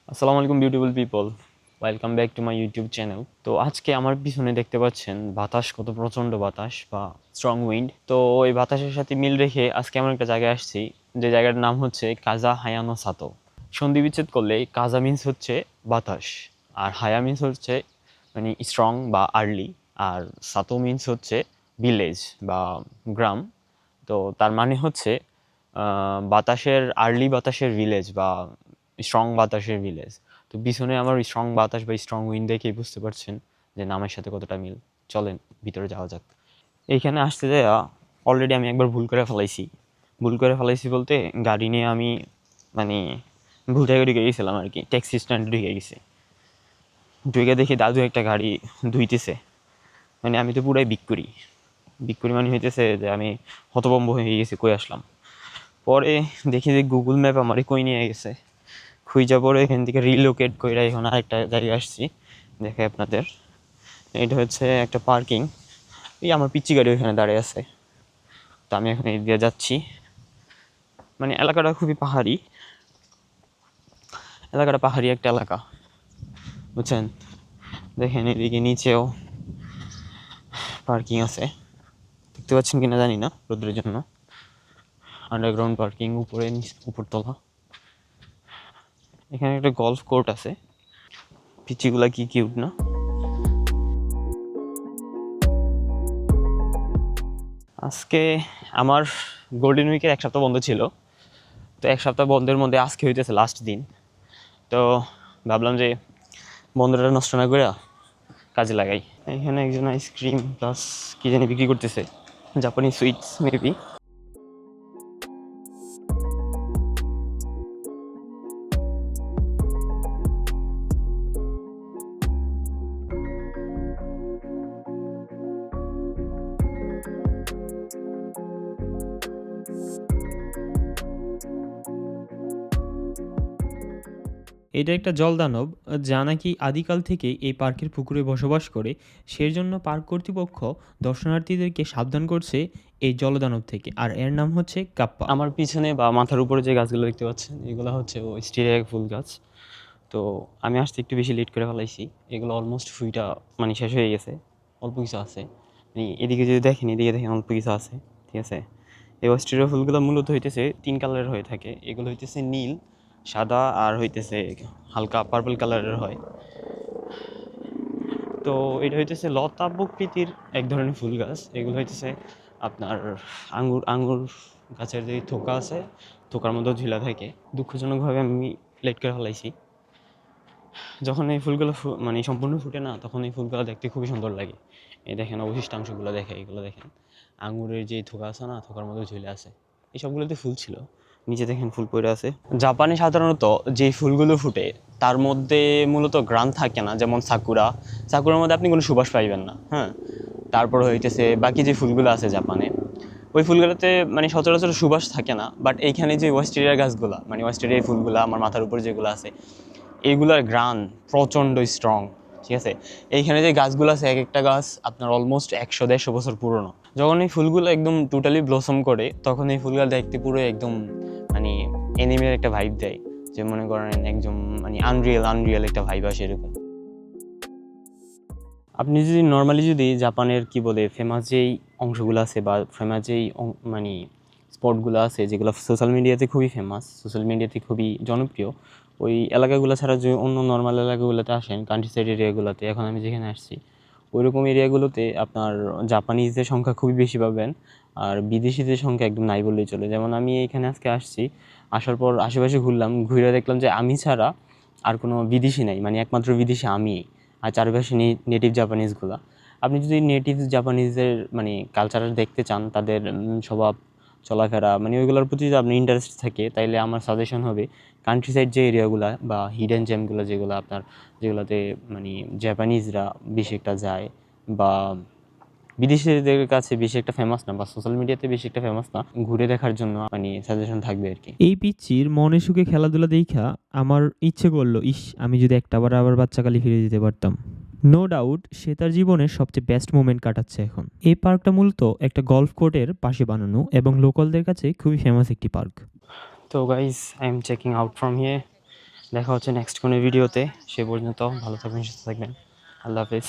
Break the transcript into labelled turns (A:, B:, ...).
A: আসসালামু আলাইকুম beautiful people, welcome back to my YouTube channel. তো আজকে আমার পিছনে দেখতে পাচ্ছেন বাতাস, কত প্রচণ্ড বাতাস বা স্ট্রং উইন্ড। তো এই বাতাসের সাথে মিল রেখে আজকে এমন একটা জায়গায় আসছি যে জায়গাটার নাম হচ্ছে কাজা হায়ানো সাতো। সন্ধি বিচ্ছেদ করলে কাজা মিন্স হচ্ছে বাতাস, আর হায়া মিন্স হচ্ছে মানে স্ট্রং বা আর্লি, আর সাতো মিন্স হচ্ছে ভিলেজ বা গ্রাম। তো তার মানে হচ্ছে বাতাসের আর্লি বাতাসের ভিলেজ বা স্ট্রং বাতাসের ভিলেজ। তো পিছনে আমার স্ট্রং বাতাস বা স্ট্রং উইন্ড দেখেই বুঝতে পারছেন যে নামের সাথে কতটা মিল। চলেন ভিতরে যাওয়া যাক। এইখানে আসতে যায় অলরেডি আমি একবার ভুল করে ফেলাইছি বলতে গাড়ি নিয়ে আমি মানে ভুল জায়গায় ঢুকে গেছিলাম আর কি, ট্যাক্সি স্ট্যান্ডে ঢুকে গেছি। ঢুকে দেখি দাদু একটা গাড়ি ধুইতেছে। মানে আমি তো পুরাই বিক করি মানে হইতেছে যে আমি হতভম্ব হয়ে গেছি, কই আসলাম। পরে দেখি যে গুগল ম্যাপ আমারে কই নিয়ে গেছে, খুঁজা পরে এখান থেকে রিলোকেট করে এখন আরেকটা জায়গায় আসছি। দেখে আপনাদের, এটা হচ্ছে একটা পার্কিং। এই আমার পিচ্চি গাড়ি ওইখানে দাঁড়িয়ে আছে। তো আমি এখন এই দিয়ে যাচ্ছি। মানে এলাকাটা খুবই পাহাড়ি, একটা এলাকা, বুঝছেন। দেখেন এদিকে নিচেও পার্কিং আছে, দেখতে পাচ্ছেন কিনা জানি না রোদ্রের জন্য। আন্ডারগ্রাউন্ড পার্কিং, উপরতলা। এখানে একটা গলফ কোর্ট আছে। পিচ্চিগুলা কি কিউট না। আজকে আমার গোল্ডেন উইকের এক সপ্তাহ বন্ধ ছিল। তো এক সপ্তাহ বন্ধের মধ্যে আজকে হইতেছে লাস্ট দিন। তো ভাবলাম যে বন্ধুরা নষ্ট না করে কাজে লাগাই। এখানে একজন আইসক্রিম প্লাস কি জানি বিক্রি করতেছে, জাপানি সুইটস মেবি।
B: এটা একটা জলদানব, যা নাকি আদিকাল থেকে এই পার্কের পুকুরে বসবাস করে। সেই জন্য পার্ক কর্তৃপক্ষ দর্শনার্থীদেরকে সাবধান করছে এই জলদানব থেকে, আর এর নাম হচ্ছে কাপ্পা।
A: আমার পিছনে বা মাথার উপরে যে গাছগুলো দেখতে পাচ্ছেন এগুলো হচ্ছে ও স্টিরিয়া ফুল গাছ। তো আমি আসতে একটু বেশি লেট করে ফেলাইছি। এগুলো অলমোস্ট ফুইটা মানে শেষ হয়ে গেছে, অল্প কিছু আছে। মানে এদিকে যদি দেখেন, এদিকে দেখেন অল্প কিছু আছে, ঠিক আছে। এই অস্ট্রেলিয়া ফুলগুলো মূলত হইতেছে তিন কালারের হয়ে থাকে। এগুলো হইতেছে নীল, সাদা, আর হইতেছে হালকা পার্পল কালারের হয়। তো এটা হইতেছে লতা প্রকৃতির এক ধরনের ফুল গাছ। এগুলো হইতেছে আপনার আঙ্গুর আঙ্গুর গাছের যে থোকা আছে, থোকার মধ্যে ঝুলা থাকে। দুঃখজনকভাবে আমি লেট করে ফেলাইছি। যখন এই ফুলগুলো মানে সম্পূর্ণ ফুটে না, তখন এই ফুলগুলো দেখতে খুবই সুন্দর লাগে। এই দেখেন অবশিষ্টাংশগুলো, দেখে এগুলো দেখেন, আঙুরের যে থোকা আছে না, থোকার মধ্যে ঝুলে আছে। এই সবগুলোতে ফুল ছিল, নিচে দেখেন ফুল পড়ে আছে। জাপানে সাধারণত যে ফুলগুলো ফুটে তার মধ্যে মূলত ঘ্রাণ থাকে না, যেমন সাকুরার মধ্যে আপনি কোনো সুবাস পাইবেন না। হ্যাঁ, তারপর হইতেছে বাকি যে ফুলগুলো আছে জাপানে, ওই ফুলগুলোতে মানে সচরাচর সুবাস থাকে না। বাট এইখানে যে ওয়েস্টেরিয়া গাছগুলা, মানে ওয়েস্টেরিয়া ফুলগুলো আমার মাথার উপর যেগুলো আছে, এইগুলার ঘ্রাণ প্রচণ্ড স্ট্রং, ঠিক আছে। এইখানে যে গাছগুলো আছে, এক একটা গাছ আপনার অলমোস্ট 100-150 বছর পুরনো। যখন এই ফুলগুলো একদম টোটালি ব্লসম করে, তখন এই ফুলগুলো দেখতে পুরো একদম মানে এনিমের একটা ভাইব দেয়। যে মনে করেন একদম মানে আনরিয়েল একটা ভাইব আসে এরকম। আপনি যদি নর্মালি যদি জাপানের কি বলে ফেমাস যেই অংশগুলো আছে বা ফেমাস যেই মানে স্পটগুলো আছে যেগুলো সোশ্যাল মিডিয়াতে খুবই জনপ্রিয়, ওই এলাকাগুলো ছাড়া যে অন্য নর্মাল এলাকাগুলোতে আসেন, কান্ট্রি সাইড এরিয়াগুলোতে, এখন আমি যেখানে আসছি ওইরকম এরিয়াগুলোতে আপনার জাপানিজদের সংখ্যা খুবই বেশি পাবেন, আর বিদেশিদের সংখ্যা একদম নাই বললেই চলে। যেমন আমি এখানে আজকে আসছি, আসার পর আশেপাশে ঘুরে দেখলাম যে আমি ছাড়া আর কোনো বিদেশি নাই, মানে একমাত্র বিদেশি আমি। আর চারপাশে নেটিভ জাপানিজগুলা। আপনি যদি নেটিভ জাপানিজদের মানে কালচার দেখতে চান, তাদের স্বভাব চলাফেরা মানে ওইগুলোর প্রতি যদি আপনার ইন্টারেস্ট থাকে, তাইলে আমার সাজেশন হবে কান্ট্রি সাইড যে এরিয়াগুলো বা হিডেন জেমগুলো, যেগুলো আপনার যেগুলোতে মানে জাপানিজরা বেশি একটা যায়, বা বিদেশিদের কাছে বেশি একটা ফেমাস না, বা সোশ্যাল মিডিয়াতে বেশি একটা ফেমাস না, ঘুরে দেখার জন্য মানে সাজেশন থাকবে আর কি।
B: এই পিচ্চির মনে সুখে খেলাধুলা দেখা আমার ইচ্ছে করলো, আমি যদি একটা আবার বাচ্চাকালে ফিরে যেতে পারতাম। নো ডাউট সে তার জীবনের সবচেয়ে বেস্ট মোমেন্ট কাটাচ্ছে এখন। এই পার্কটা মূলত একটা গলফ কোর্টের পাশে বানানো এবং লোকালদের কাছে খুবই ফেমাস একটি পার্ক।
A: তো guys, I am checking out from here. দেখা হচ্ছে নেক্সট কোনো ভিডিওতে। সে পর্যন্ত ভালো থাকবেন, সুস্থ থাকবেন। আল্লাহ হাফেজ।